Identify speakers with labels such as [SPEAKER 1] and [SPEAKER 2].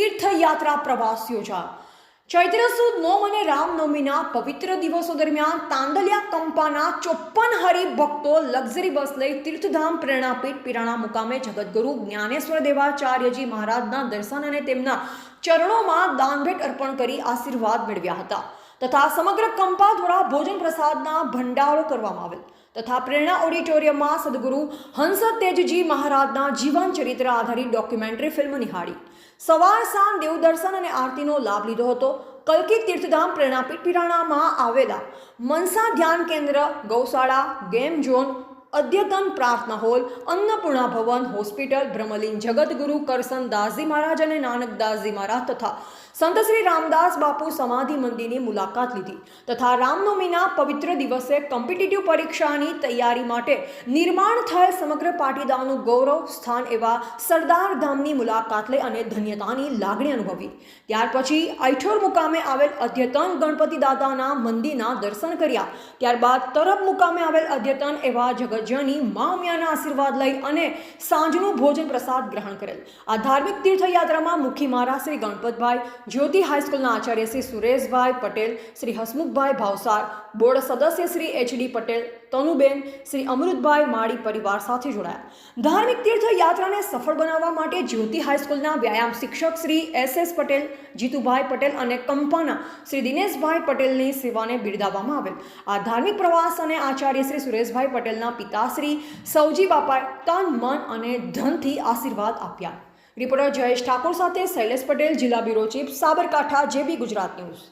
[SPEAKER 1] તીર્થયાત્રા પ્રવાસ યોજાયો। ચૈત્ર સુદ 9 અને રામનવમીના પવિત્ર દિવસો દરમિયાન તાંદલિયા કંપાના 54 હરિભક્તો લક્ઝરી બસ લઈ તીર્થધામ પ્રેરણાપીઠ પિરાણા મુકામે જગતગુરુ જ્ઞાનેશ્વર દેવાચાર્યજી મહારાજના દર્શન અને તેમના ચરણોમાં દાનભેટ અર્પણ કરી આશીર્વાદ મેળવ્યા હતા તથા સમગ્ર કંપા દ્વારા ભોજન પ્રસાદના ભંડારો કરવામાં આવેલ તથા પ્રેરણા ઓડિટોરિયમમાં સદગુરુ હંસ તેજજી મહારાજના જીવન ચરિત્ર આધારિત ડોક્યુમેન્ટરી ફિલ્મ નિહાળી સવાર સાંજ દેવદર્શન અને આરતીનો લાભ લીધો હતો। કલ્કી તીર્થધામ પ્રેરણાપીઠ પિરાણામાં આવેલા મનસા ધ્યાન કેન્દ્ર, ગૌશાળા, ગેમ ઝોન, અદ્યતન પ્રાર્થના હોલ, અન્નપૂર્ણા ભવન, હોસ્પિટલ, બ્રહ્મલીન જગતગુરુ કરસન દાસજી મહારાજ અને નાનક દાસજી મહારાજ તથા સંત શ્રી રામદાસ બાપુ સમાધિ મંદિરની મુલાકાત લીધી તથા રામનવમીના પવિત્ર દિવસે કોમ્પિટિટિવ પરીક્ષાની તૈયારી માટે નિર્માણ થયેલ સમગ્ર પાટીદારનું ગૌરવ સ્થાન એવા સરદાર ધામની મુલાકાત લઈ અને ધન્યતાની લાગણી અનુભવી। ત્યાર પછી આઈઠોર મુકામે આવેલ અદ્યતન ગણપતિ દાદાના મંદિરના દર્શન કર્યા। ત્યારબાદ તરફ મુકામે આવેલ અદ્યતન એવા જગતજનની મા ઉમિયાના આશીર્વાદ લઈ અને સાંજનું ભોજન પ્રસાદ ગ્રહણ કરેલ। આ ધાર્મિક તીર્થયાત્રામાં મુખી મહારાજ શ્રી ગણપતભાઈ, જ્યોતિ હાઈસ્કૂલના આચાર્ય શ્રી સુરેશભાઈ પટેલ, શ્રી હસમુખભાઈ ભાવસાર, બોર્ડ સદસ્ય શ્રી એચડી પટેલ, તનુબેન, શ્રી અમૃતભાઈ માળી પરિવાર સાથે જોડાયા। ધાર્મિક તીર્થયાત્રાને સફળ બનાવવા માટે જ્યોતિ હાઈસ્કૂલના વ્યાયામ શિક્ષક શ્રી એસ પટેલ, જીતુભાઈ પટેલ અને કંપાના શ્રી દિનેશભાઈ પટેલની સેવાને બિરદાવવામાં આવેલ। આ ધાર્મિક પ્રવાસ અને આચાર્ય શ્રી સુરેશભાઈ પટેલના પિતા શ્રી સૌજી બાપાએ તન, મન અને ધનથી આશીર્વાદ આપ્યા। રિપોર્ટર જયેશ ઠાકોર સાથે શૈલેષ પટેલ, જિલ્લા bureau chief, Sabarkantha, JB Gujarat news.